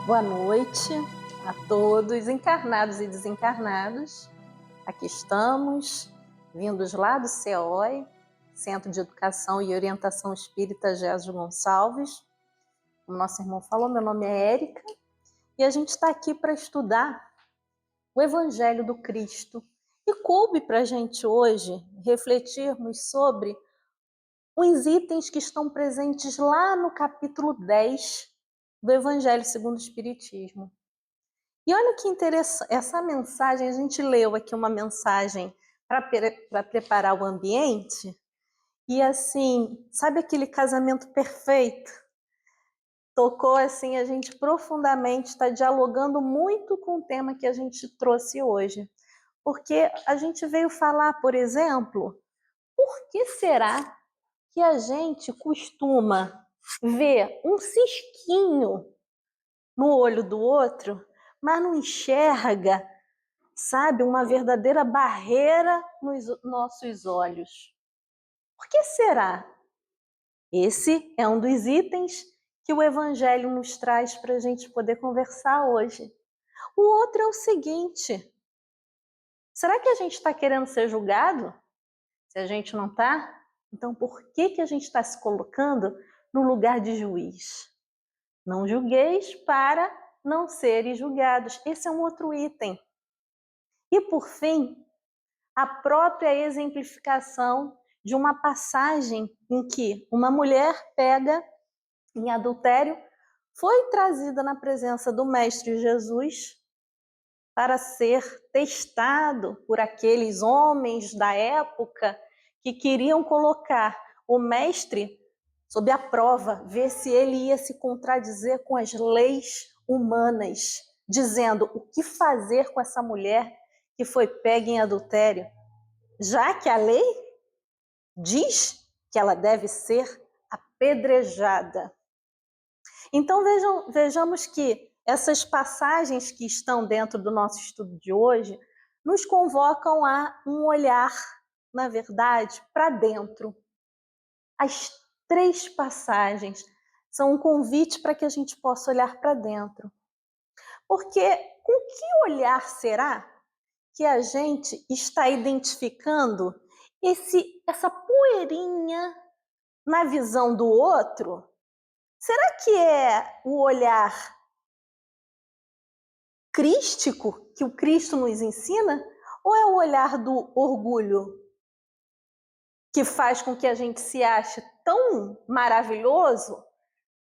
Boa noite a todos, encarnados e desencarnados. Aqui estamos, vindos lá do CEOI, Centro de Educação e Orientação Espírita Gésio Gonçalves. Como nosso irmão falou, meu nome é Érica e a gente está aqui para estudar o Evangelho do Cristo. E coube para a gente hoje refletirmos sobre os itens que estão presentes lá no capítulo 10 do Evangelho segundo o Espiritismo. E olha que interessante, essa mensagem, a gente leu aqui uma mensagem para preparar o ambiente, e assim, sabe aquele casamento perfeito? Tocou assim a gente profundamente, está dialogando muito com o tema que a gente trouxe hoje. Porque a gente veio falar, por exemplo, por que será que a gente costuma ver um cisquinho no olho do outro, mas não enxerga, sabe, uma verdadeira barreira nos nossos olhos? Por que será? Esse é um dos itens que o Evangelho nos traz para a gente poder conversar hoje. O outro é o seguinte: será que a gente está querendo ser julgado? Se a gente não está, então por que a gente está se colocando no lugar de juiz? Não julgueis para não serem julgados. Esse é um outro item. E por fim, a própria exemplificação de uma passagem em que uma mulher pega em adultério foi trazida na presença do Mestre Jesus para ser testado por aqueles homens da época que queriam colocar o Mestre sob a prova, ver se ele ia se contradizer com as leis humanas, dizendo o que fazer com essa mulher que foi pega em adultério, já que a lei diz que ela deve ser apedrejada. Então vejamos que essas passagens que estão dentro do nosso estudo de hoje nos convocam a um olhar, na verdade, para dentro. As 3 passagens são um convite para que a gente possa olhar para dentro. Porque com que olhar será que a gente está identificando essa poeirinha na visão do outro? Será que é o olhar crístico que o Cristo nos ensina? Ou é o olhar do orgulho que faz com que a gente se ache tão maravilhoso,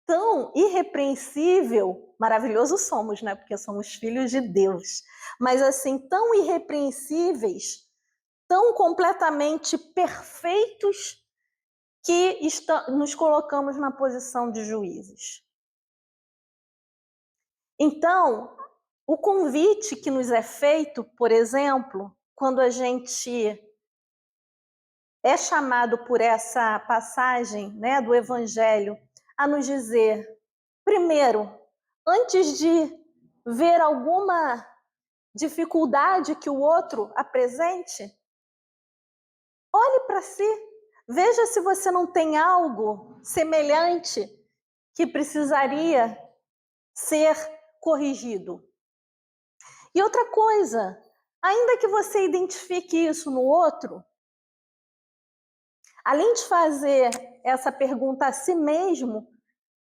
tão irrepreensível? Maravilhosos somos, né? Porque somos filhos de Deus. Mas assim, tão irrepreensíveis, tão completamente perfeitos, que nos colocamos na posição de juízes. Então, o convite que nos é feito, por exemplo, quando a gente é chamado por essa passagem, né, do Evangelho a nos dizer, primeiro, antes de ver alguma dificuldade que o outro apresente, olhe para si, veja se você não tem algo semelhante que precisaria ser corrigido. E outra coisa, ainda que você identifique isso no outro, além de fazer essa pergunta a si mesmo,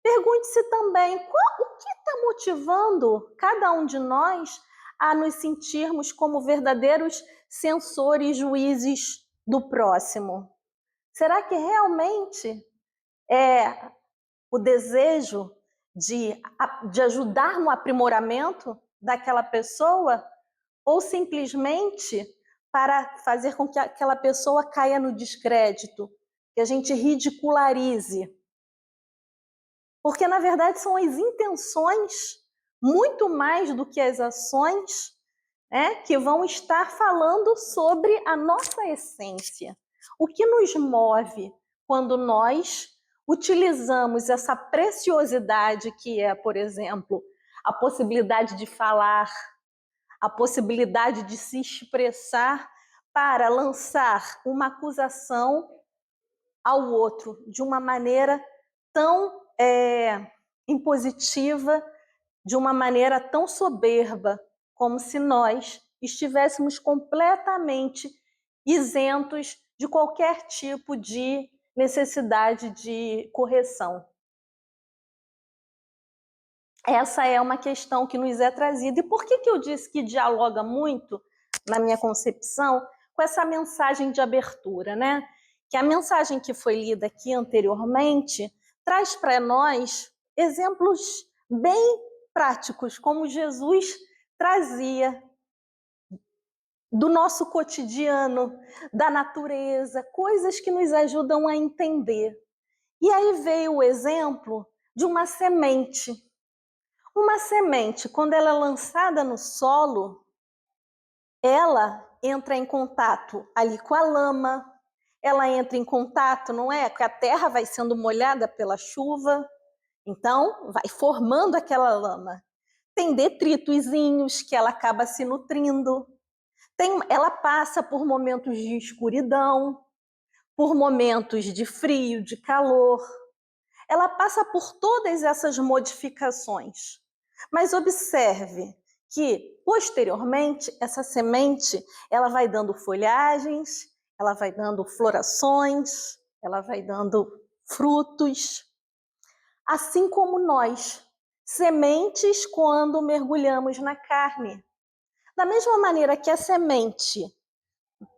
pergunte-se também o que está motivando cada um de nós a nos sentirmos como verdadeiros censores e juízes do próximo. Será que realmente é o desejo de ajudar no aprimoramento daquela pessoa, ou simplesmente para fazer com que aquela pessoa caia no descrédito, que a gente ridicularize? Porque, na verdade, são as intenções, muito mais do que as ações, né, que vão estar falando sobre a nossa essência. O que nos move quando nós utilizamos essa preciosidade que é, por exemplo, a possibilidade de falar, a possibilidade de se expressar para lançar uma acusação ao outro de uma maneira tão impositiva, de uma maneira tão soberba, como se nós estivéssemos completamente isentos de qualquer tipo de necessidade de correção. Essa é uma questão que nos é trazida. E por que eu disse que dialoga muito, na minha concepção, com essa mensagem de abertura, né? Que a mensagem que foi lida aqui anteriormente traz para nós exemplos bem práticos, como Jesus trazia do nosso cotidiano, da natureza, coisas que nos ajudam a entender. E aí veio o exemplo de uma semente. Uma semente, quando ela é lançada no solo, ela entra em contato ali com a lama, ela entra em contato, não é? Que a terra vai sendo molhada pela chuva, então vai formando aquela lama. Tem detritozinhos que ela acaba se nutrindo, ela passa por momentos de escuridão, por momentos de frio, de calor. Ela passa por todas essas modificações. Mas observe que, posteriormente, essa semente ela vai dando folhagens, ela vai dando florações, ela vai dando frutos. Assim como nós, sementes quando mergulhamos na carne. Da mesma maneira que a semente,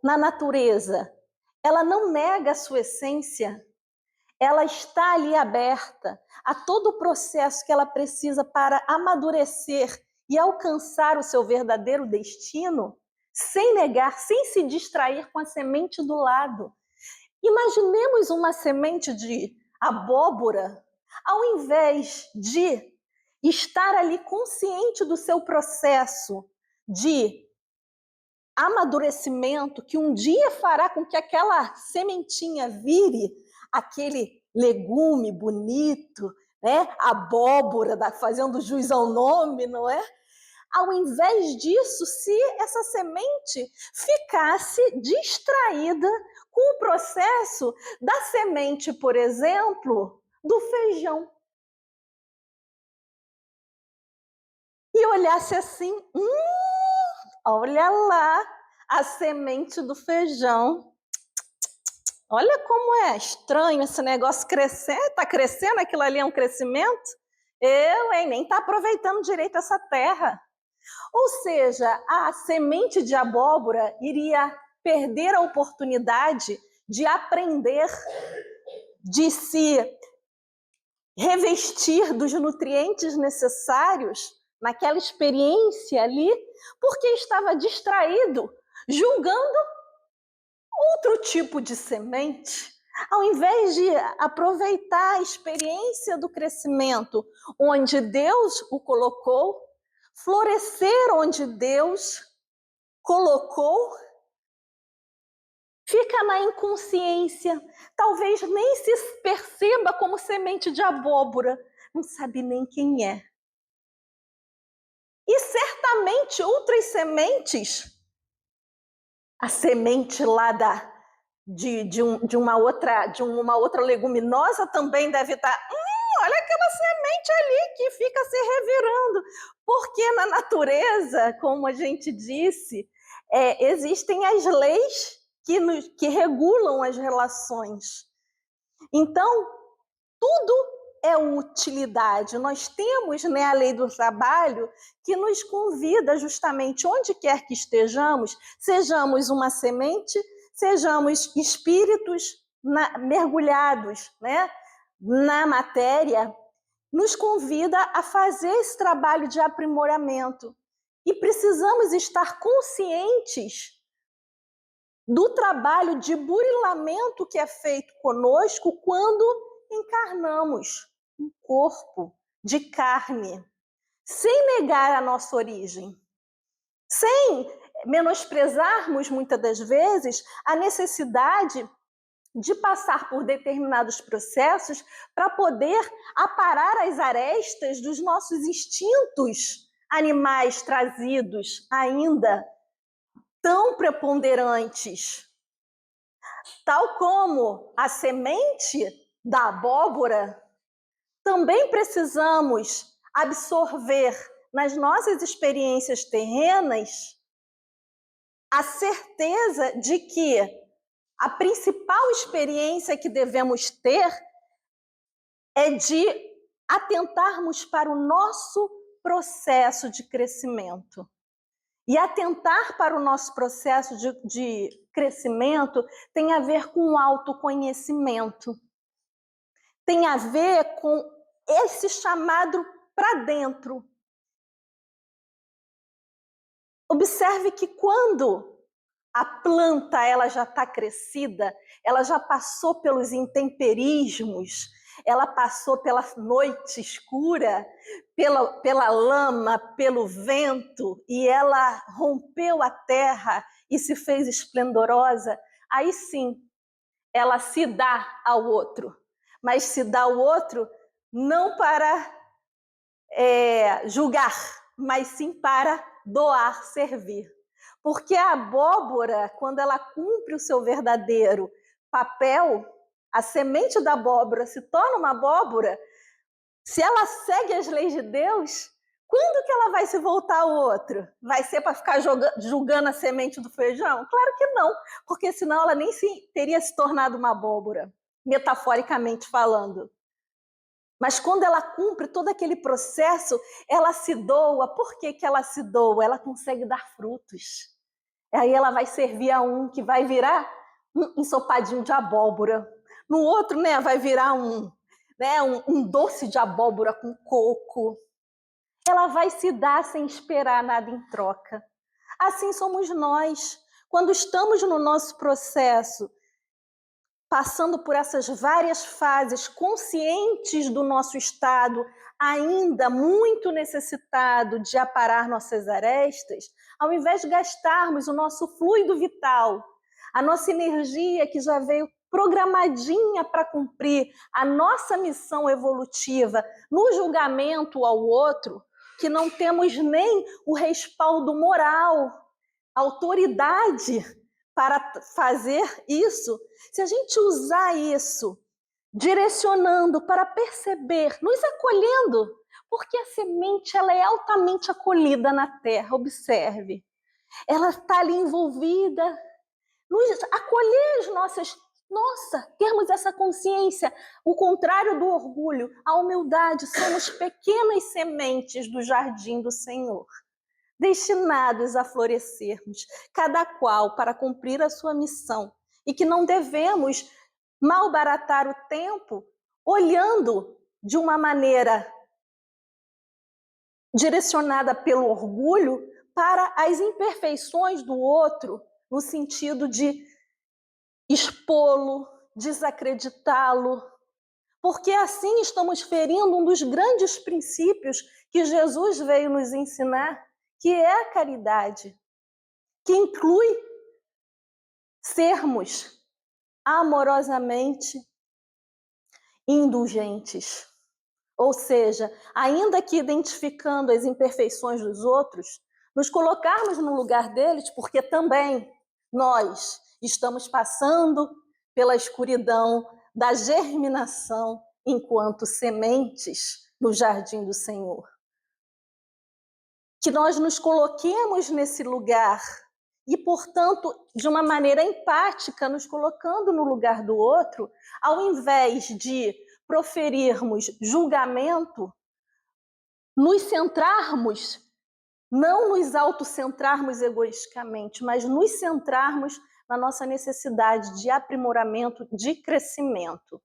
na natureza, ela não nega a sua essência, ela está ali aberta a todo o processo que ela precisa para amadurecer e alcançar o seu verdadeiro destino, sem negar, sem se distrair com a semente do lado. Imaginemos uma semente de abóbora, ao invés de estar ali consciente do seu processo de amadurecimento que um dia fará com que aquela sementinha vire aquele legume bonito, né? Abóbora, fazendo jus ao nome, não é? Ao invés disso, se essa semente ficasse distraída com o processo da semente, por exemplo, do feijão. E olhasse assim, olha lá a semente do feijão. Olha como é estranho esse negócio crescer. Está crescendo, aquilo ali é um crescimento? Nem está aproveitando direito essa terra. Ou seja, a semente de abóbora iria perder a oportunidade de aprender, de se revestir dos nutrientes necessários naquela experiência ali, porque estava distraído, julgando outro tipo de semente, ao invés de aproveitar a experiência do crescimento onde Deus o colocou, florescer onde Deus colocou, fica na inconsciência, talvez nem se perceba como semente de abóbora, não sabe nem quem é. E certamente outras sementes, a semente lá de uma outra leguminosa também deve estar, olha aquela semente ali que fica se revirando, porque na natureza, como a gente disse, existem as leis que regulam as relações. Então, tudo é utilidade. Nós temos, né, a lei do trabalho que nos convida justamente, onde quer que estejamos, sejamos uma semente, sejamos espíritos mergulhados, né, na matéria, nos convida a fazer esse trabalho de aprimoramento. E precisamos estar conscientes do trabalho de burilamento que é feito conosco quando encarnamos um corpo de carne, sem negar a nossa origem, sem menosprezarmos muitas das vezes a necessidade de passar por determinados processos para poder aparar as arestas dos nossos instintos animais trazidos ainda tão preponderantes. Tal como a semente da abóbora, também precisamos absorver nas nossas experiências terrenas a certeza de que a principal experiência que devemos ter é de atentarmos para o nosso processo de crescimento. E atentar para o nosso processo de crescimento tem a ver com o autoconhecimento. Tem a ver com esse chamado para dentro. Observe que quando a planta ela já está crescida, ela já passou pelos intemperismos, ela passou pela noite escura, pela lama, pelo vento, e ela rompeu a terra e se fez esplendorosa, aí sim, ela se dá ao outro. Mas se dá ao outro não para julgar, mas sim para doar, servir. Porque a abóbora, quando ela cumpre o seu verdadeiro papel, a semente da abóbora se torna uma abóbora, se ela segue as leis de Deus, quando que ela vai se voltar ao outro? Vai ser para ficar julgando a semente do feijão? Claro que não, porque senão ela nem teria se tornado uma abóbora, metaforicamente falando. Mas quando ela cumpre todo aquele processo, ela se doa. Por que ela se doa? Ela consegue dar frutos. Aí ela vai servir a um que vai virar um ensopadinho de abóbora. No outro, né, vai virar um doce de abóbora com coco. Ela vai se dar sem esperar nada em troca. Assim somos nós. Quando estamos no nosso processo, passando por essas várias fases, conscientes do nosso estado, ainda muito necessitado de aparar nossas arestas, ao invés de gastarmos o nosso fluido vital, a nossa energia que já veio programadinha para cumprir a nossa missão evolutiva no julgamento ao outro, que não temos nem o respaldo moral, autoridade para fazer isso, se a gente usar isso, direcionando para perceber, nos acolhendo, porque a semente ela é altamente acolhida na terra, observe. Ela está ali envolvida, nos acolher as termos essa consciência, o contrário do orgulho, a humildade, somos pequenas sementes do jardim do Senhor, destinados a florescermos, cada qual para cumprir a sua missão, e que não devemos malbaratar o tempo olhando de uma maneira direcionada pelo orgulho para as imperfeições do outro, no sentido de expô-lo, desacreditá-lo, porque assim estamos ferindo um dos grandes princípios que Jesus veio nos ensinar, que é a caridade, que inclui sermos amorosamente indulgentes. Ou seja, ainda que identificando as imperfeições dos outros, nos colocarmos no lugar deles, porque também nós estamos passando pela escuridão da germinação enquanto sementes no jardim do Senhor. Que nós nos coloquemos nesse lugar e, portanto, de uma maneira empática, nos colocando no lugar do outro, ao invés de proferirmos julgamento, nos centrarmos, não nos autocentrarmos egoisticamente, mas nos centrarmos na nossa necessidade de aprimoramento, de crescimento.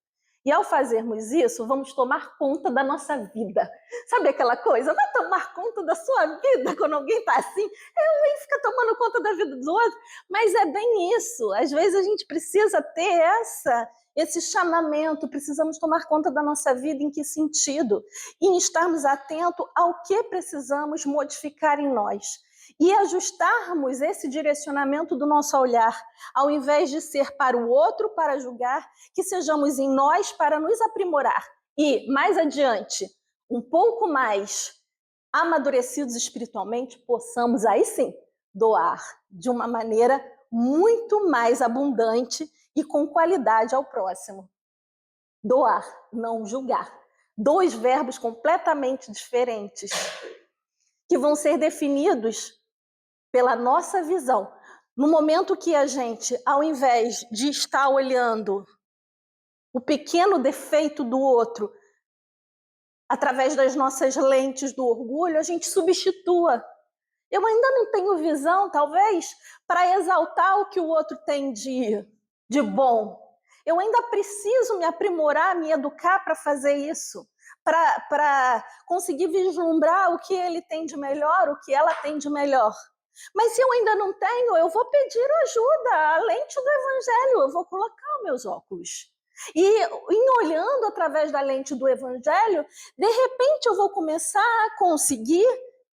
E ao fazermos isso, vamos tomar conta da nossa vida. Sabe aquela coisa? Vai tomar conta da sua vida quando alguém está assim? Alguém fica tomando conta da vida dos outros. Mas é bem isso. Às vezes a gente precisa ter esse chamamento, precisamos tomar conta da nossa vida. Em que sentido? Em estarmos atentos ao que precisamos modificar em nós. E ajustarmos esse direcionamento do nosso olhar, ao invés de ser para o outro para julgar, que sejamos em nós para nos aprimorar. E, mais adiante, um pouco mais amadurecidos espiritualmente, possamos aí sim doar de uma maneira muito mais abundante e com qualidade ao próximo. Doar, não julgar. dois verbos completamente diferentes, que vão ser definidos pela nossa visão. No momento que a gente, ao invés de estar olhando o pequeno defeito do outro, através das nossas lentes do orgulho, a gente substitua. Eu ainda não tenho visão, talvez, para exaltar o que o outro tem de bom. Eu ainda preciso me aprimorar, me educar para fazer isso, para conseguir vislumbrar o que ele tem de melhor, o que ela tem de melhor. Mas se eu ainda não tenho, eu vou pedir ajuda, a lente do evangelho, eu vou colocar os meus óculos. E em olhando através da lente do evangelho, de repente eu vou começar a conseguir,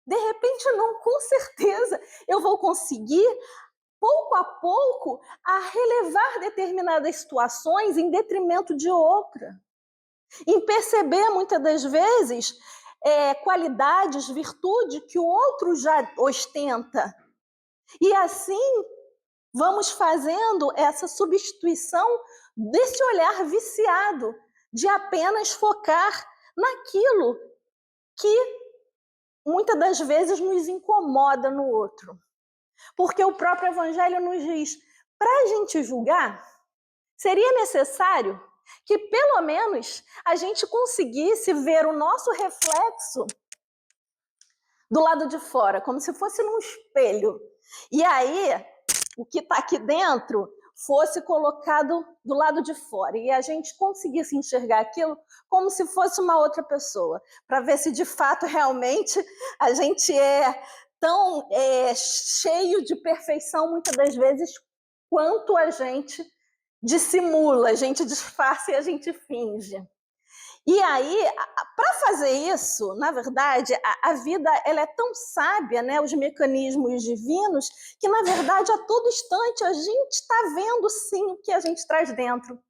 de repente não, com certeza, eu vou conseguir, pouco a pouco, a relevar determinadas situações em detrimento de outra. Em perceber, muitas das vezes, qualidades, virtude que o outro já ostenta. E assim, vamos fazendo essa substituição desse olhar viciado, de apenas focar naquilo que muitas das vezes nos incomoda no outro. Porque o próprio Evangelho nos diz, para a gente julgar, seria necessário que pelo menos a gente conseguisse ver o nosso reflexo do lado de fora, como se fosse num espelho. E aí, o que está aqui dentro fosse colocado do lado de fora e a gente conseguisse enxergar aquilo como se fosse uma outra pessoa, para ver se de fato realmente a gente é tão cheio de perfeição muitas das vezes quanto a gente dissimula, a gente disfarça e a gente finge. E aí, para fazer isso, na verdade, a vida ela é tão sábia, né, os mecanismos divinos, que na verdade a todo instante a gente está vendo sim o que a gente traz dentro.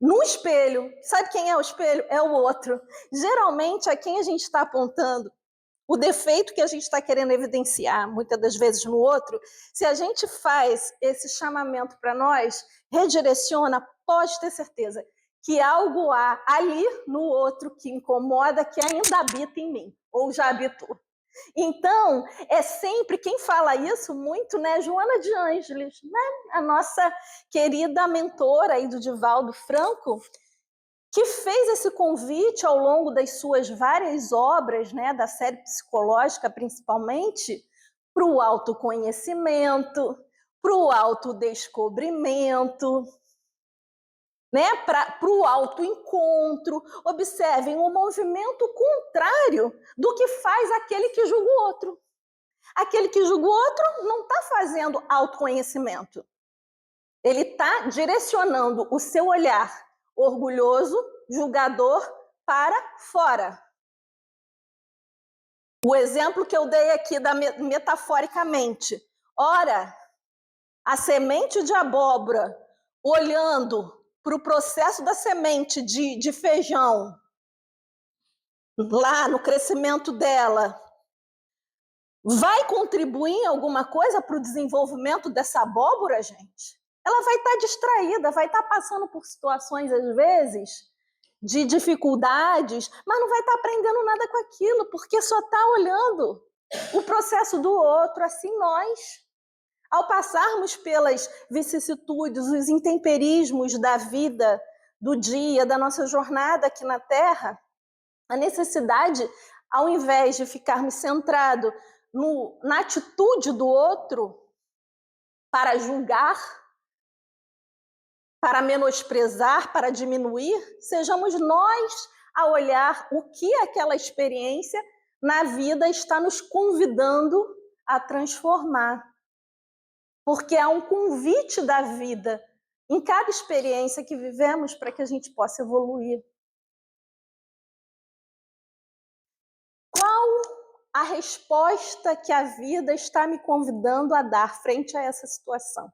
No espelho, sabe quem é o espelho? É o outro. Geralmente é quem a gente está apontando, o defeito que a gente está querendo evidenciar, muitas das vezes no outro. Se a gente faz esse chamamento para nós, redireciona, pode ter certeza que algo há ali no outro que incomoda, que ainda habita em mim, ou já habitou. Então, é sempre, quem fala isso muito, né, Joana de Ângeles, né, a nossa querida mentora aí do Divaldo Franco, que fez esse convite ao longo das suas várias obras, né, da série psicológica principalmente, para o autoconhecimento, para o autodescobrimento, né, para o autoencontro. Observem o movimento contrário do que faz aquele que julga o outro. Aquele que julga o outro não está fazendo autoconhecimento. Ele está direcionando o seu olhar orgulhoso, julgador, para fora. O exemplo que eu dei aqui metaforicamente. Ora, a semente de abóbora olhando para o processo da semente de feijão, lá no crescimento dela, vai contribuir em alguma coisa para o desenvolvimento dessa abóbora, gente? Ela vai estar distraída, vai estar passando por situações, às vezes, de dificuldades, mas não vai estar aprendendo nada com aquilo, porque só está olhando o processo do outro. Assim nós, ao passarmos pelas vicissitudes, os intemperismos da vida, do dia, da nossa jornada aqui na Terra, a necessidade, ao invés de ficarmos centrados na atitude do outro para julgar, para menosprezar, para diminuir, sejamos nós a olhar o que aquela experiência na vida está nos convidando a transformar. Porque há um convite da vida em cada experiência que vivemos para que a gente possa evoluir. Qual a resposta que a vida está me convidando a dar frente a essa situação?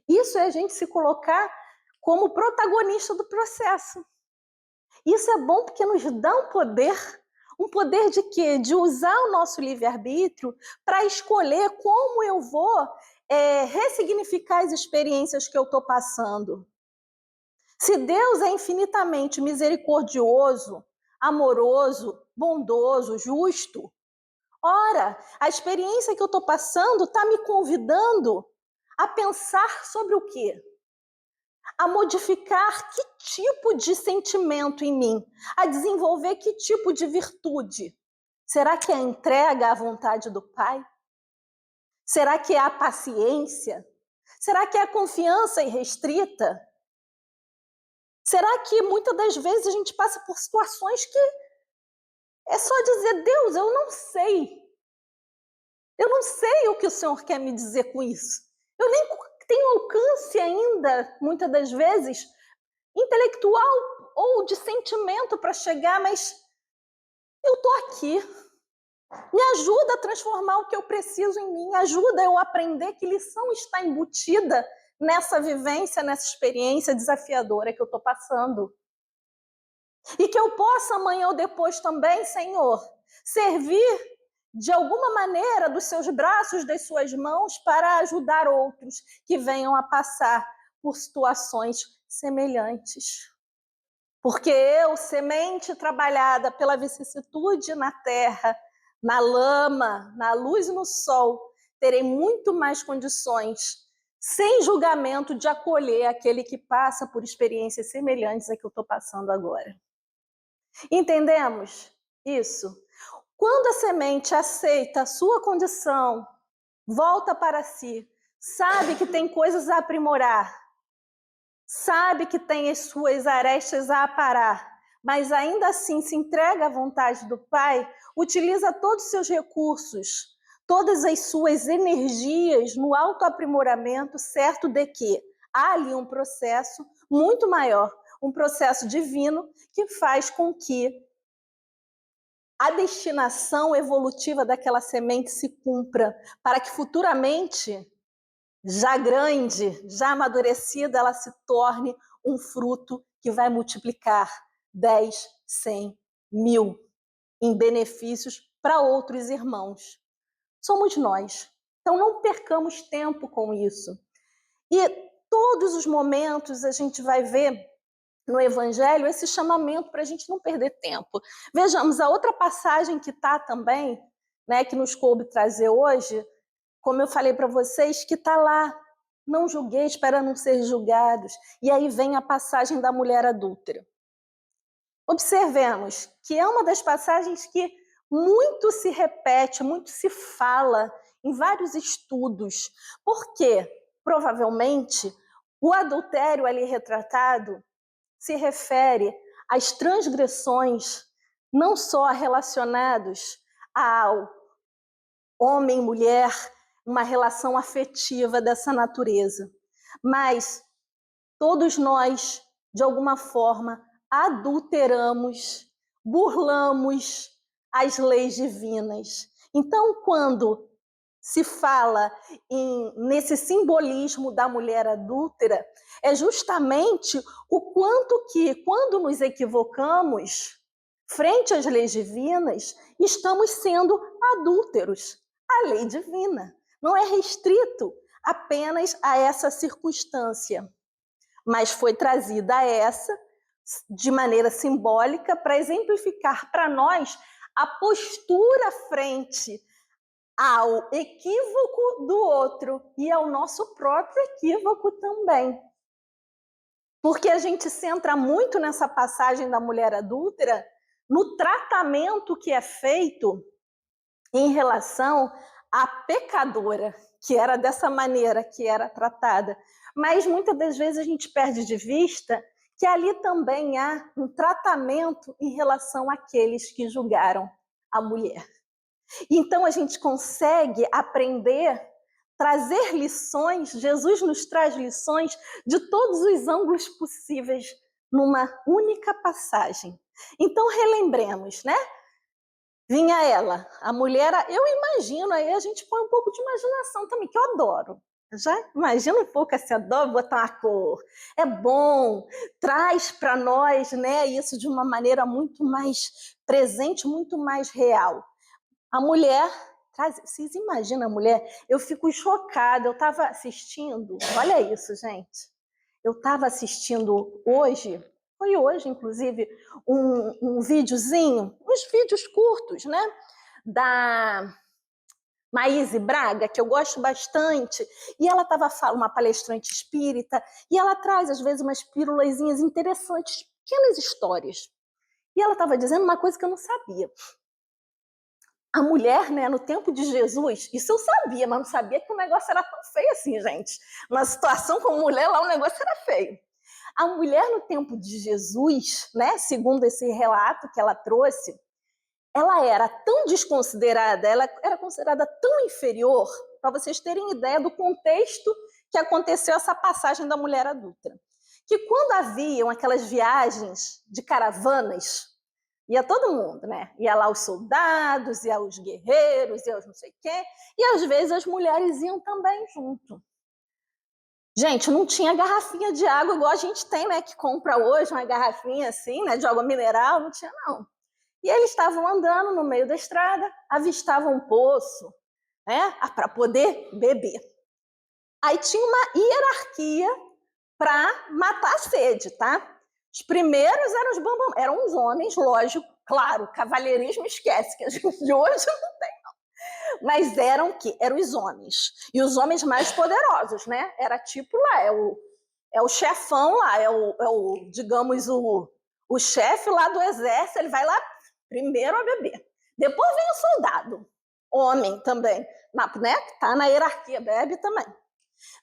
Isso é a gente se colocar como protagonista do processo. Isso é bom porque nos dá um poder de quê? De usar o nosso livre-arbítrio para escolher como eu vou ressignificar as experiências que eu estou passando. Se Deus é infinitamente misericordioso amoroso, bondoso, justo. Ora, a experiência que eu estou passando está me convidando a pensar sobre o quê? A modificar que tipo de sentimento em mim, a desenvolver que tipo de virtude. Será que é a entrega à vontade do Pai? Será que é a paciência? Será que é a confiança irrestrita? Será que muitas das vezes a gente passa por situações que é só dizer, Deus, eu não sei. Eu não sei o que o Senhor quer me dizer com isso. Eu nem tenho alcance ainda, muitas das vezes, intelectual ou de sentimento para chegar, mas eu estou aqui. Me ajuda a transformar o que eu preciso em mim, ajuda eu a aprender que lição está embutida nessa vivência, nessa experiência desafiadora que eu estou passando. E que eu possa amanhã ou depois também, Senhor, servir de alguma maneira dos seus braços, das suas mãos, para ajudar outros que venham a passar por situações semelhantes. Porque eu, semente trabalhada pela vicissitude na terra, na lama, na luz e no sol, terei muito mais condições, sem julgamento, de acolher aquele que passa por experiências semelhantes a que eu estou passando agora. Entendemos isso? Quando a semente aceita a sua condição, volta para si, sabe que tem coisas a aprimorar, sabe que tem as suas arestas a aparar, mas ainda assim se entrega à vontade do Pai, utiliza todos os seus recursos, todas as suas energias no autoaprimoramento, certo de que há ali um processo muito maior, um processo divino que faz com que a destinação evolutiva daquela semente se cumpra, para que futuramente, já grande, já amadurecida, ela se torne um fruto que vai multiplicar 10, 100, 1000 em benefícios para outros irmãos. Somos nós. Então não percamos tempo com isso. E todos os momentos a gente vai ver no Evangelho esse chamamento para a gente não perder tempo. Vejamos, a outra passagem que está também, né, que nos coube trazer hoje, como eu falei para vocês, que está lá, não julgueis para não ser julgados. E aí vem a passagem da mulher adúltera. Observemos que é uma das passagens que muito se repete, muito se fala em vários estudos, porque provavelmente o adultério ali retratado se refere às transgressões não só relacionados ao homem e mulher, uma relação afetiva dessa natureza, mas todos nós, de alguma forma, adulteramos, burlamos as leis divinas. Então, quando se fala nesse simbolismo da mulher adúltera, é justamente o quanto que, quando nos equivocamos frente às leis divinas, estamos sendo adúlteros. A lei divina não é restrito apenas a essa circunstância, mas foi trazida a essa de maneira simbólica para exemplificar para nós a postura frente ao equívoco do outro e ao nosso próprio equívoco também. Porque a gente centra muito nessa passagem da mulher adúltera no tratamento que é feito em relação à pecadora, que era dessa maneira que era tratada. Mas muitas das vezes a gente perde de vista que ali também há um tratamento em relação àqueles que julgaram a mulher. Então a gente consegue aprender, trazer lições, Jesus nos traz lições de todos os ângulos possíveis numa única passagem. Então relembremos, né? Vinha ela, a mulher, eu imagino, aí a gente põe um pouco de imaginação também, que eu adoro. Já imagina um pouco esse adobo, botar uma cor. É bom, traz para nós, né, isso de uma maneira muito mais presente, muito mais real. A mulher, vocês imaginam a mulher? Eu fico chocada, eu estava assistindo, olha isso, gente. Eu estava assistindo hoje foi hoje, inclusive, um videozinho, uns vídeos curtos, né? Da Maíse Braga, que eu gosto bastante, e ela estava uma palestrante espírita, e ela traz, às vezes, umas pílulazinhas interessantes, pequenas histórias. E ela estava dizendo uma coisa que eu não sabia. A mulher, né, no tempo de Jesus, isso eu sabia, mas não sabia que o negócio era tão feio assim, gente. Uma situação como mulher lá, o negócio era feio. A mulher no tempo de Jesus, né, segundo esse relato que ela trouxe, ela era tão desconsiderada, ela era considerada tão inferior, para vocês terem ideia do contexto que aconteceu essa passagem da mulher adulta, que quando haviam aquelas viagens de caravanas, ia todo mundo, né? Ia lá os soldados, ia os guerreiros, ia os não sei o quê, e às vezes as mulheres iam também junto. Gente, não tinha garrafinha de água igual a gente tem, né? Que compra hoje uma garrafinha assim, né? De água mineral, não tinha não. E eles estavam andando no meio da estrada, avistavam um poço, né? Para poder beber. Aí tinha uma hierarquia para matar a sede, tá? Os primeiros eram os bambam, eram os homens, lógico, claro, cavalheirismo esquece, que a gente de hoje não tem, não. Mas eram o quê? Eram os homens. E os homens mais poderosos, né? Era tipo lá, é o chefão lá, digamos, o chefe lá do exército, ele vai lá primeiro a beber. Depois vem o soldado, homem também, né? Que tá na hierarquia, bebe também.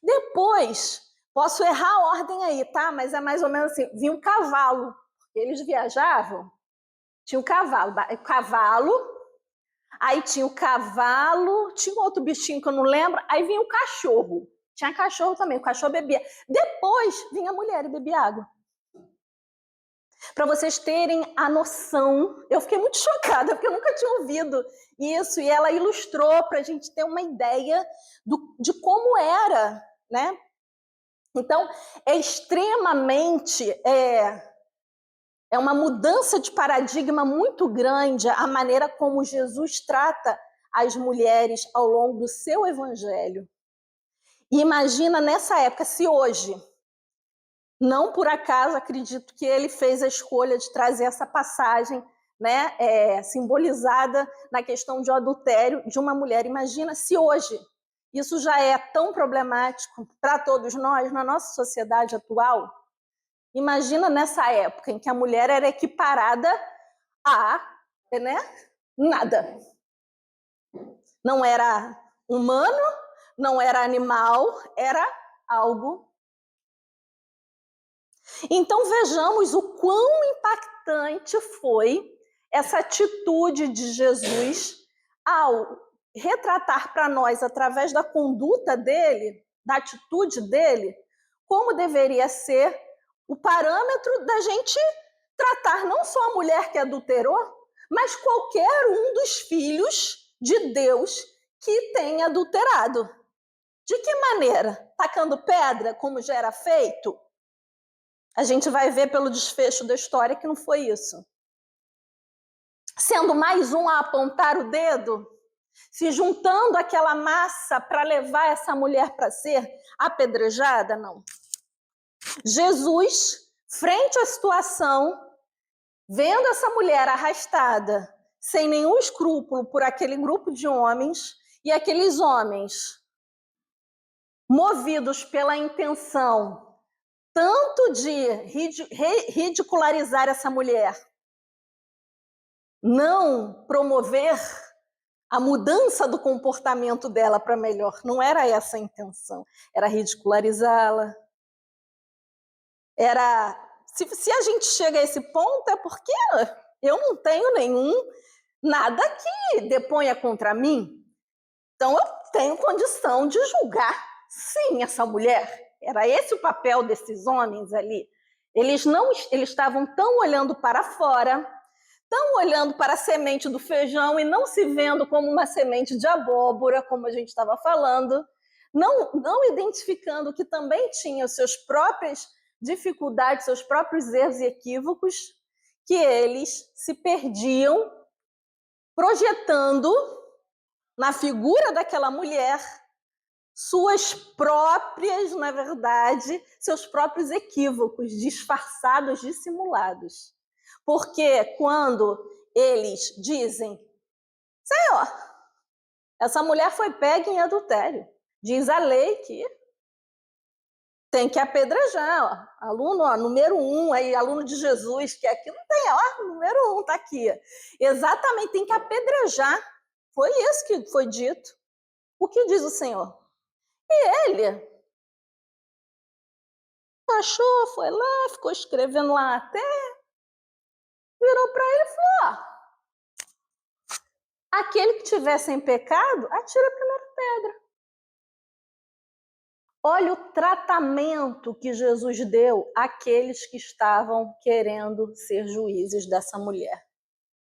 Depois, posso errar a ordem aí, tá? Mas é mais ou menos assim, vinha um cavalo. Eles viajavam, tinha um cavalo, aí tinha o cavalo, tinha um outro bichinho que eu não lembro, aí vinha o cachorro. Tinha cachorro também, o cachorro bebia. Depois vinha a mulher e bebia água. Para vocês terem a noção, eu fiquei muito chocada, porque eu nunca tinha ouvido isso, e ela ilustrou para a gente ter uma ideia de como era, né? Então, é extremamente, é uma mudança de paradigma muito grande a maneira como Jesus trata as mulheres ao longo do seu evangelho. E imagina nessa época, se hoje, não por acaso, acredito que ele fez a escolha de trazer essa passagem, né, simbolizada na questão de adultério de uma mulher. Imagina se hoje isso já é tão problemático para todos nós, na nossa sociedade atual. Imagina nessa época em que a mulher era equiparada a, né, nada. Não era humano, não era animal, era algo. Então vejamos o quão impactante foi essa atitude de Jesus ao retratar para nós, através da conduta dele, da atitude dele, como deveria ser o parâmetro da gente tratar não só a mulher que adulterou, mas qualquer um dos filhos de Deus que tenha adulterado. De que maneira? Tacando pedra, como já era feito? A gente vai ver pelo desfecho da história que não foi isso. Sendo mais um a apontar o dedo, se juntando àquela massa para levar essa mulher para ser apedrejada? Não. Jesus, frente à situação, vendo essa mulher arrastada, sem nenhum escrúpulo por aquele grupo de homens, e aqueles homens, movidos pela intenção tanto de ridicularizar essa mulher, não promover a mudança do comportamento dela para melhor, não era essa a intenção, era ridicularizá-la. Se a gente chega a esse ponto é porque eu não tenho nada que deponha contra mim, então eu tenho condição de julgar, sim, essa mulher. Era esse o papel desses homens ali. Eles estavam tão olhando para fora, tão olhando para a semente do feijão e não se vendo como uma semente de abóbora, como a gente estava falando, não identificando que também tinha suas próprias dificuldades, seus próprios erros e equívocos, que eles se perdiam projetando na figura daquela mulher suas próprias, na verdade, seus próprios equívocos, disfarçados, dissimulados. Porque quando eles dizem, Senhor, essa mulher foi pega em adultério, diz a lei que tem que apedrejar, ó. Aluno, ó, número 1, aí, aluno de Jesus, que aqui não tem, ó, número 1 tá aqui. Exatamente, tem que apedrejar. Foi isso que foi dito. O que diz o Senhor? E ele achou, foi lá, ficou escrevendo lá até, virou para ele e falou, ó, aquele que tiver sem pecado, atira a primeira pedra. Olha o tratamento que Jesus deu àqueles que estavam querendo ser juízes dessa mulher.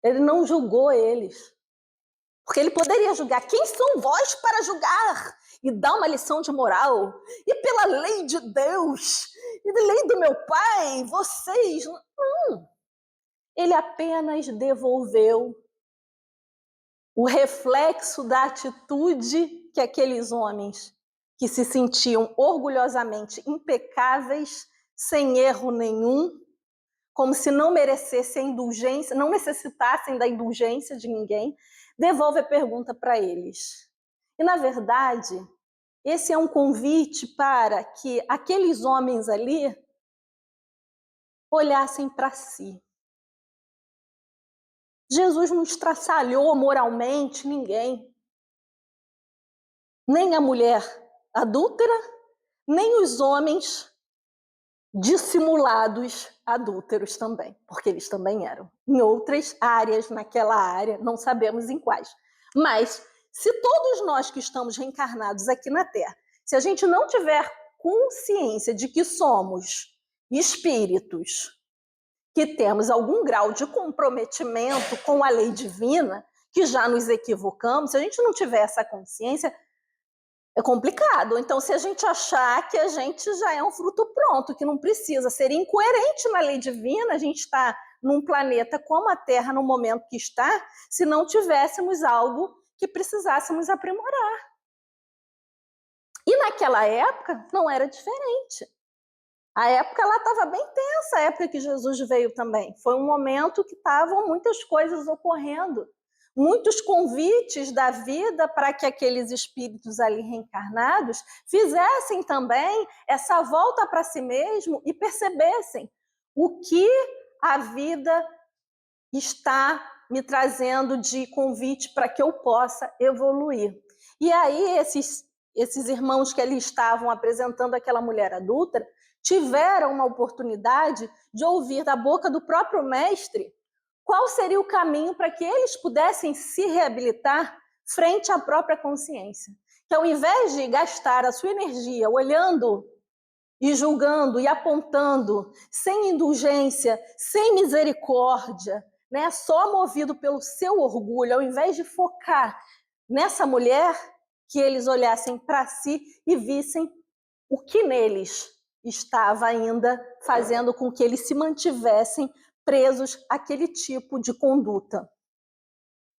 Ele não julgou eles. Porque ele poderia julgar. Quem são vós para julgar? E dar uma lição de moral. E pela lei de Deus, e da lei do meu pai, vocês... Não. Ele apenas devolveu o reflexo da atitude que aqueles homens que se sentiam orgulhosamente impecáveis, sem erro nenhum, como se não merecessem indulgência, não necessitassem da indulgência de ninguém, devolve a pergunta para eles. E, na verdade, esse é um convite para que aqueles homens ali olhassem para si. Jesus não estraçalhou moralmente ninguém. Nem a mulher adúltera, nem os homens dissimulados adúlteros também, porque eles também eram. Em outras áreas, naquela área, não sabemos em quais. Mas, se todos nós que estamos reencarnados aqui na Terra, se a gente não tiver consciência de que somos espíritos, que temos algum grau de comprometimento com a lei divina, que já nos equivocamos, se a gente não tiver essa consciência, é complicado. Então, se a gente achar que a gente já é um fruto pronto, que não precisa ser incoerente na lei divina, a gente está num planeta como a Terra no momento que está, se não tivéssemos algo que precisássemos aprimorar. E naquela época não era diferente. A época lá estava bem tensa, a época que Jesus veio também. Foi um momento que estavam muitas coisas ocorrendo, muitos convites da vida para que aqueles espíritos ali reencarnados fizessem também essa volta para si mesmo e percebessem o que a vida está me trazendo de convite para que eu possa evoluir. E aí esses irmãos que ali estavam apresentando aquela mulher adúltera tiveram uma oportunidade de ouvir da boca do próprio mestre qual seria o caminho para que eles pudessem se reabilitar frente à própria consciência. Que ao invés de gastar a sua energia olhando e julgando e apontando, sem indulgência, sem misericórdia, né, só movido pelo seu orgulho, ao invés de focar nessa mulher, que eles olhassem para si e vissem o que neles estava ainda fazendo com que eles se mantivessem presos àquele tipo de conduta.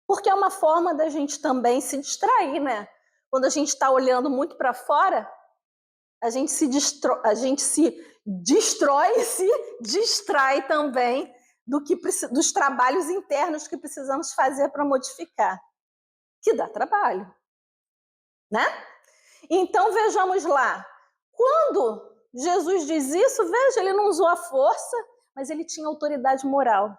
Porque é uma forma da gente também se distrair, né? Quando a gente está olhando muito para fora, a gente se destrói e se distrai também dos trabalhos internos que precisamos fazer para modificar, que dá trabalho, né? Então, vejamos lá. Quando Jesus diz isso, veja, ele não usou a força, mas ele tinha autoridade moral.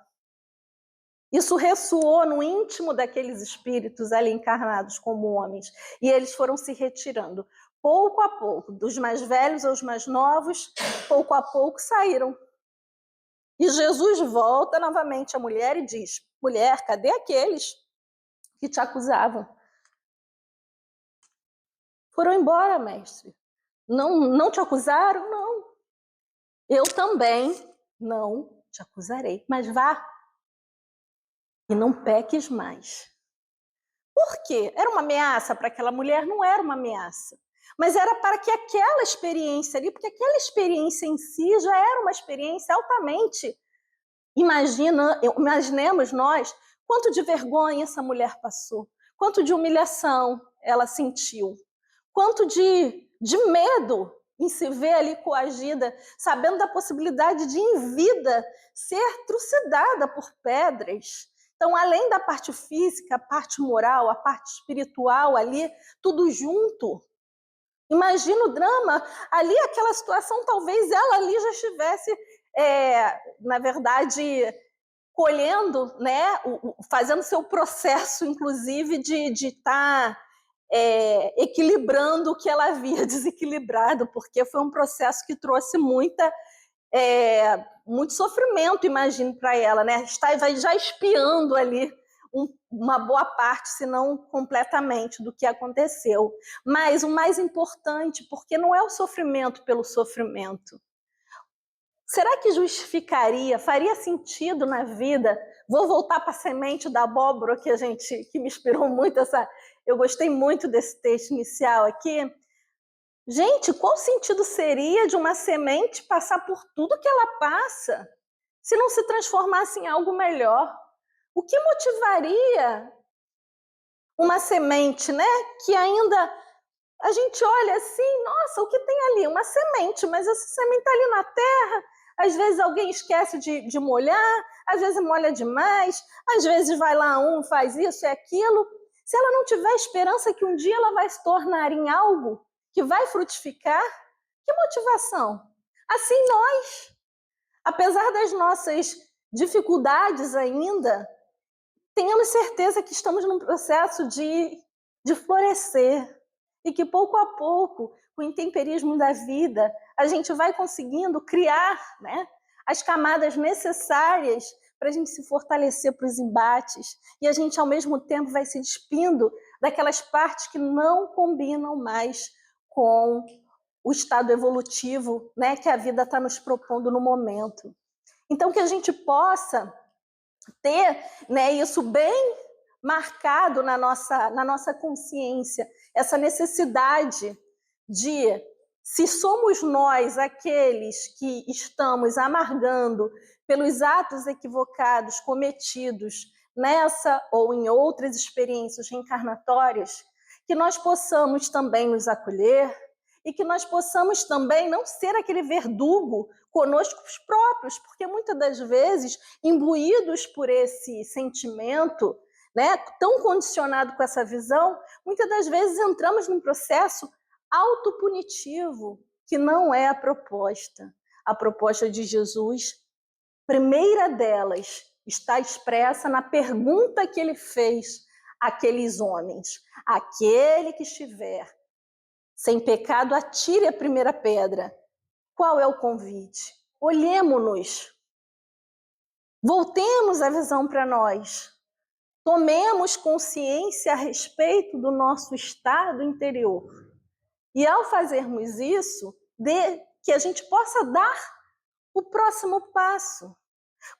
Isso ressoou no íntimo daqueles espíritos ali encarnados como homens, e eles foram se retirando. Pouco a pouco, dos mais velhos aos mais novos, pouco a pouco saíram. E Jesus volta novamente à mulher e diz: mulher, cadê aqueles que te acusavam? Foram embora, mestre. Não te acusaram? Não. Eu também não te acusarei, mas vá e não peques mais. Por quê? Era uma ameaça para aquela mulher? Não era uma ameaça. Mas era para que aquela experiência ali, porque aquela experiência em si já era uma experiência altamente... Imaginemos nós quanto de vergonha essa mulher passou, quanto de humilhação ela sentiu, quanto de medo em se ver ali coagida, sabendo da possibilidade de, em vida, ser trucidada por pedras. Então, além da parte física, a parte moral, a parte espiritual ali, tudo junto. Imagina o drama, ali aquela situação, talvez ela ali já estivesse, na verdade, colhendo, né, fazendo seu processo, inclusive, de estar equilibrando o que ela havia desequilibrado, porque foi um processo que trouxe muito sofrimento, imagino, para ela, né? Está já espiando ali uma boa parte, se não completamente, do que aconteceu. Mas o mais importante, porque não é o sofrimento pelo sofrimento. Será que justificaria, faria sentido na vida? Vou voltar para a semente da abóbora que me inspirou muito eu gostei muito desse texto inicial aqui. Gente, qual sentido seria de uma semente passar por tudo que ela passa, se não se transformasse em algo melhor? O que motivaria uma semente, né, que ainda a gente olha assim, nossa, o que tem ali? Uma semente, mas essa semente está ali na terra. Às vezes alguém esquece de molhar, às vezes molha demais, às vezes vai lá faz isso e aquilo. Se ela não tiver esperança que um dia ela vai se tornar em algo que vai frutificar, que motivação? Assim nós, apesar das nossas dificuldades ainda, tenhamos certeza que estamos num processo de florescer e que pouco a pouco, com o intemperismo da vida, a gente vai conseguindo criar, né, as camadas necessárias para a gente se fortalecer para os embates e a gente, ao mesmo tempo, vai se despindo daquelas partes que não combinam mais com o estado evolutivo, né, que a vida está nos propondo no momento. Então, que a gente possa ter, né, isso bem marcado na nossa consciência, essa necessidade de, se somos nós aqueles que estamos amargando pelos atos equivocados cometidos nessa ou em outras experiências reencarnatórias, que nós possamos também nos acolher e que nós possamos também não ser aquele verdugo conosco próprios, porque muitas das vezes, imbuídos por esse sentimento, né, tão condicionado com essa visão, muitas das vezes entramos num processo autopunitivo, que não é a proposta. A proposta de Jesus, primeira delas, está expressa na pergunta que ele fez àqueles homens: aquele que estiver sem pecado, atire a primeira pedra. Qual é o convite? Olhemo-nos, voltemos a visão para nós, tomemos consciência a respeito do nosso estado interior. E ao fazermos isso, que a gente possa dar o próximo passo.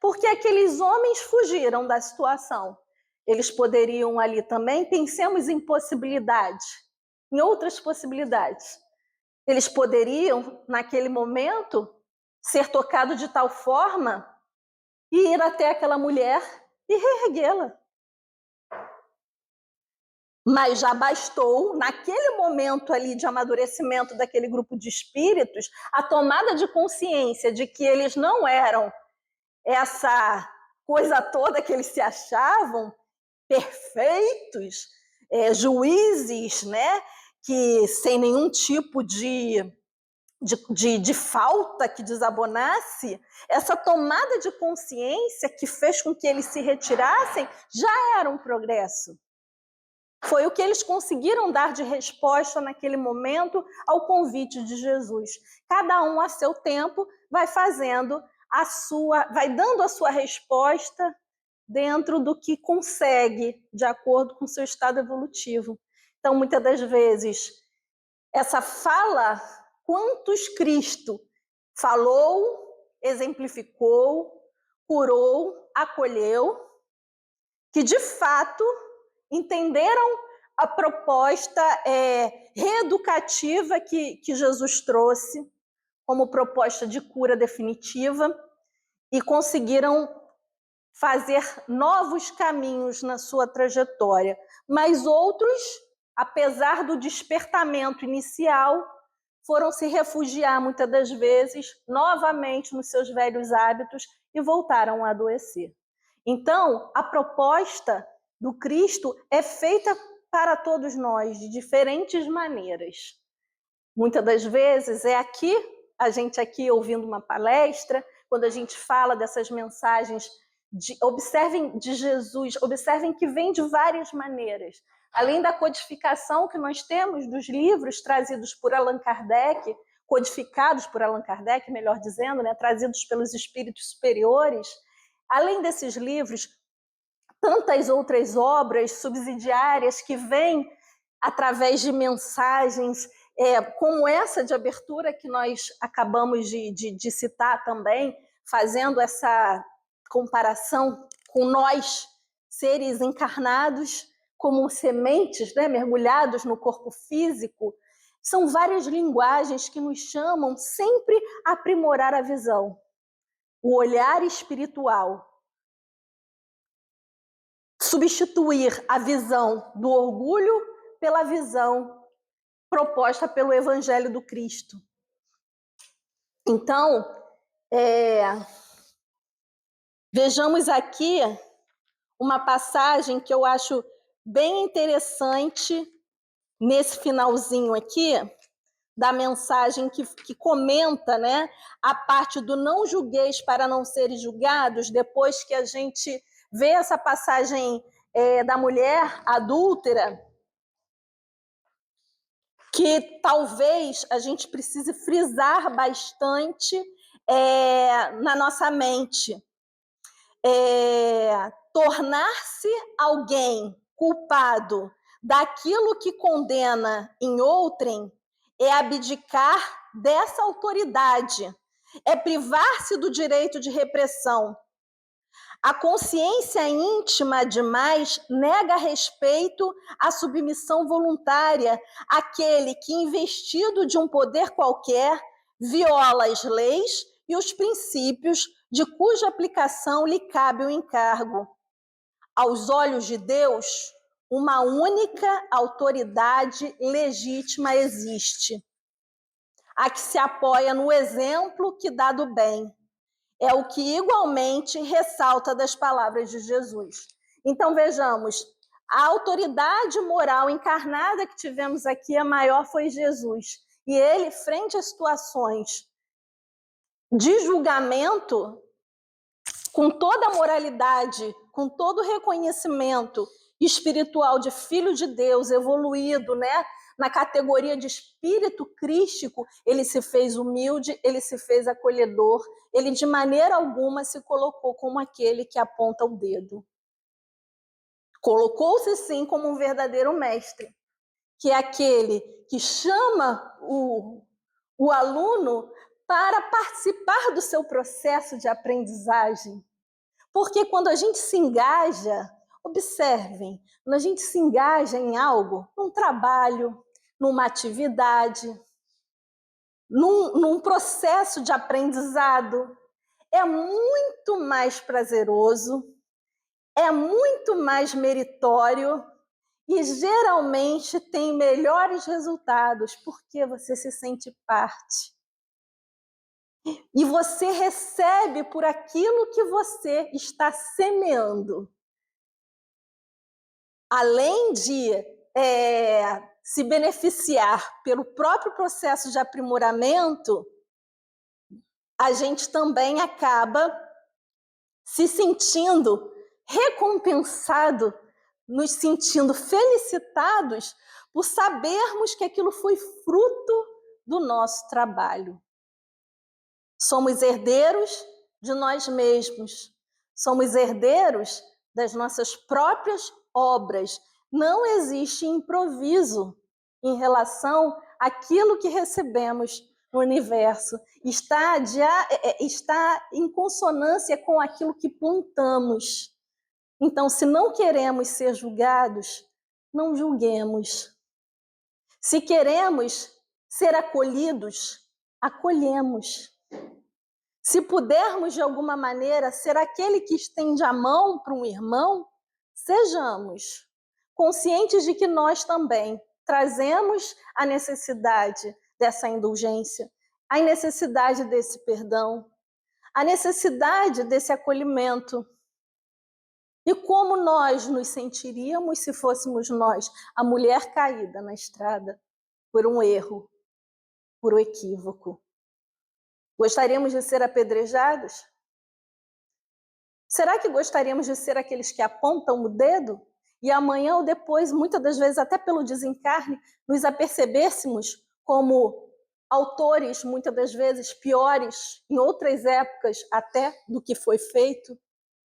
Porque aqueles homens fugiram da situação. Eles poderiam ali também, pensemos em possibilidades, em outras possibilidades. Eles poderiam, naquele momento, ser tocados de tal forma e ir até aquela mulher e reerguê-la. Mas já bastou, naquele momento ali de amadurecimento daquele grupo de espíritos, a tomada de consciência de que eles não eram essa coisa toda que eles se achavam, perfeitos, juízes, né, que sem nenhum tipo de falta que desabonasse, essa tomada de consciência que fez com que eles se retirassem já era um progresso. Foi o que eles conseguiram dar de resposta naquele momento ao convite de Jesus. Cada um a seu tempo vai fazendo vai dando a sua resposta dentro do que consegue, de acordo com o seu estado evolutivo. Então, muitas das vezes, essa fala, quantos Cristo falou, exemplificou, curou, acolheu, que de fato entenderam a proposta reeducativa que Jesus trouxe como proposta de cura definitiva e conseguiram fazer novos caminhos na sua trajetória. Mas outros apesar do despertamento inicial, foram se refugiar muitas das vezes novamente nos seus velhos hábitos e voltaram a adoecer. Então, a proposta do Cristo é feita para todos nós de diferentes maneiras. Muitas das vezes é aqui, a gente aqui ouvindo uma palestra, quando a gente fala dessas mensagens, observem de Jesus, observem que vem de várias maneiras. Além da codificação que nós temos dos livros trazidos por Allan Kardec, codificados por Allan Kardec, melhor dizendo, né, trazidos pelos espíritos superiores, além desses livros, tantas outras obras subsidiárias que vêm através de mensagens como essa de abertura que nós acabamos de citar também, fazendo essa comparação com nós, seres encarnados, como sementes, né, mergulhados no corpo físico. São várias linguagens que nos chamam sempre a aprimorar a visão, o olhar espiritual. Substituir a visão do orgulho pela visão proposta pelo Evangelho do Cristo. Então, vejamos aqui uma passagem que eu acho bem interessante nesse finalzinho aqui, da mensagem que comenta, né, a parte do não julgueis para não seres julgados, depois que a gente vê essa passagem da mulher adúltera, que talvez a gente precise frisar bastante na nossa mente. Tornar-se alguém culpado daquilo que condena em outrem é abdicar dessa autoridade, é privar-se do direito de repressão. A consciência íntima demais nega respeito à submissão voluntária àquele que, investido de um poder qualquer, viola as leis e os princípios de cuja aplicação lhe cabe o encargo. Aos olhos de Deus, uma única autoridade legítima existe, a que se apoia no exemplo que dá do bem. É o que igualmente ressalta das palavras de Jesus. Então, vejamos, a autoridade moral encarnada que tivemos aqui, a maior foi Jesus. E ele, frente a situações de julgamento, com toda a moralidade, com todo o reconhecimento espiritual de filho de Deus, evoluído, né? Na categoria de espírito crístico, ele se fez humilde, ele se fez acolhedor, ele de maneira alguma se colocou como aquele que aponta o dedo. Colocou-se sim como um verdadeiro mestre, que é aquele que chama o aluno para participar do seu processo de aprendizagem. Porque quando a gente se engaja, observem, quando a gente se engaja em algo, num trabalho, numa atividade, num processo de aprendizado, é muito mais prazeroso, é muito mais meritório e geralmente tem melhores resultados, porque você se sente parte. E você recebe por aquilo que você está semeando. Além de se beneficiar pelo próprio processo de aprimoramento, a gente também acaba se sentindo recompensado, nos sentindo felicitados por sabermos que aquilo foi fruto do nosso trabalho. Somos herdeiros de nós mesmos, somos herdeiros das nossas próprias obras. Não existe improviso em relação àquilo que recebemos no universo. Está em consonância com aquilo que plantamos. Então, se não queremos ser julgados, não julguemos. Se queremos ser acolhidos, acolhemos. Se pudermos, de alguma maneira, ser aquele que estende a mão para um irmão, sejamos. conscientes de que nós também trazemos a necessidade dessa indulgência, a necessidade desse perdão, a necessidade desse acolhimento. E como nós nos sentiríamos se fôssemos nós a mulher caída na estrada por um erro, por um equívoco? Gostaríamos de ser apedrejados? Será que gostaríamos de ser aqueles que apontam o dedo e amanhã ou depois, muitas das vezes até pelo desencarne, nos apercebêssemos como autores, muitas das vezes piores, em outras épocas até do que foi feito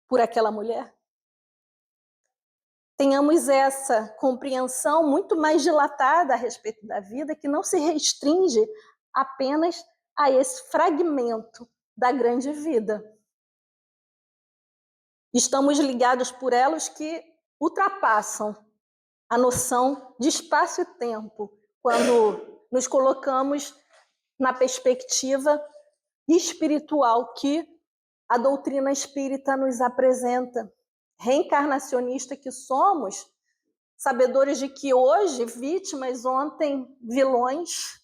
por aquela mulher? Tenhamos essa compreensão muito mais dilatada a respeito da vida, que não se restringe apenas a esse fragmento da grande vida. Estamos ligados por elos que ultrapassam a noção de espaço e tempo, quando nos colocamos na perspectiva espiritual que a doutrina espírita nos apresenta. Reencarnacionista que somos, sabedores de que hoje vítimas, ontem vilões,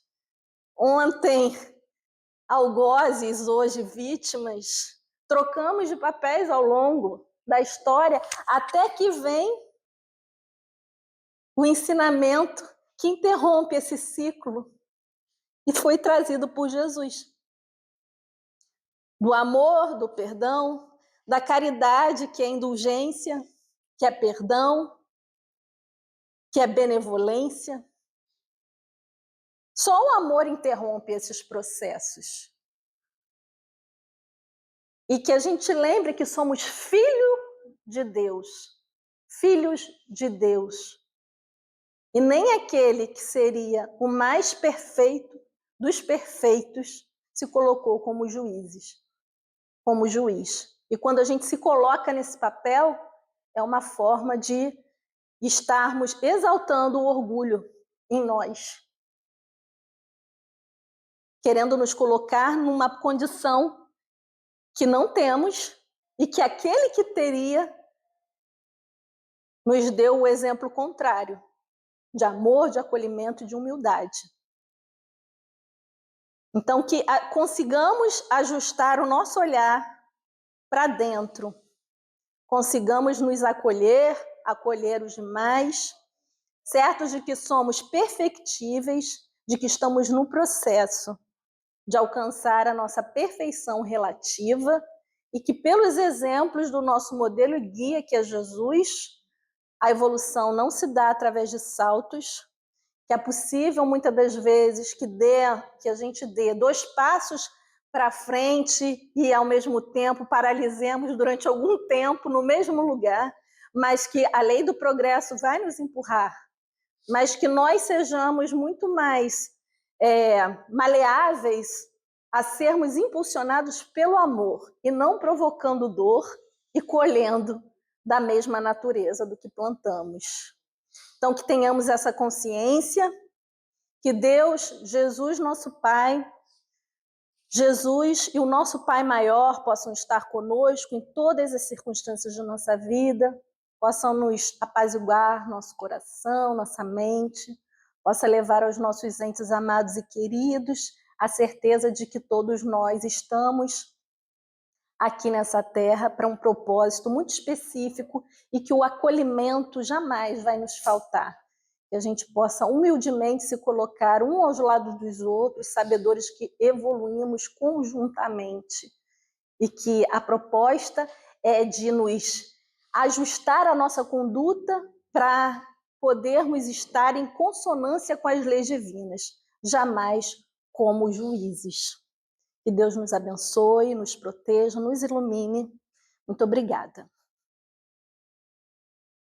ontem algozes, hoje vítimas, trocamos de papéis ao longo da história, até que vem o ensinamento que interrompe esse ciclo e foi trazido por Jesus. Do amor, do perdão, da caridade, que é indulgência, que é perdão, que é benevolência. Só o amor interrompe esses processos. E que a gente lembre que somos filhos de Deus. E nem aquele que seria o mais perfeito dos perfeitos se colocou como juiz. E quando a gente se coloca nesse papel, é uma forma de estarmos exaltando o orgulho em nós, querendo nos colocar numa condição que não temos e que aquele que teria nos deu o exemplo contrário, de amor, de acolhimento e de humildade. Então, que consigamos ajustar o nosso olhar para dentro, consigamos nos acolher os demais, certos de que somos perfectíveis, de que estamos no processo de alcançar a nossa perfeição relativa e que pelos exemplos do nosso modelo e guia, que é Jesus, a evolução não se dá através de saltos, que é possível muitas das vezes que a gente dê 2 passos para frente e ao mesmo tempo paralisemos durante algum tempo no mesmo lugar, mas que a lei do progresso vai nos empurrar, mas que nós sejamos muito mais maleáveis a sermos impulsionados pelo amor e não provocando dor e colhendo da mesma natureza do que plantamos. Então, que tenhamos essa consciência, que Deus, Jesus, nosso Pai, Jesus e o nosso Pai maior possam estar conosco em todas as circunstâncias de nossa vida, possam nos apaziguar nosso coração, nossa mente, possa levar aos nossos entes amados e queridos a certeza de que todos nós estamos aqui nessa terra para um propósito muito específico e que o acolhimento jamais vai nos faltar. Que a gente possa humildemente se colocar um aos lados dos outros, sabedores que evoluímos conjuntamente e que a proposta é de nos ajustar a nossa conduta para podermos estar em consonância com as leis divinas, jamais como juízes. Que Deus nos abençoe, nos proteja, nos ilumine. Muito obrigada.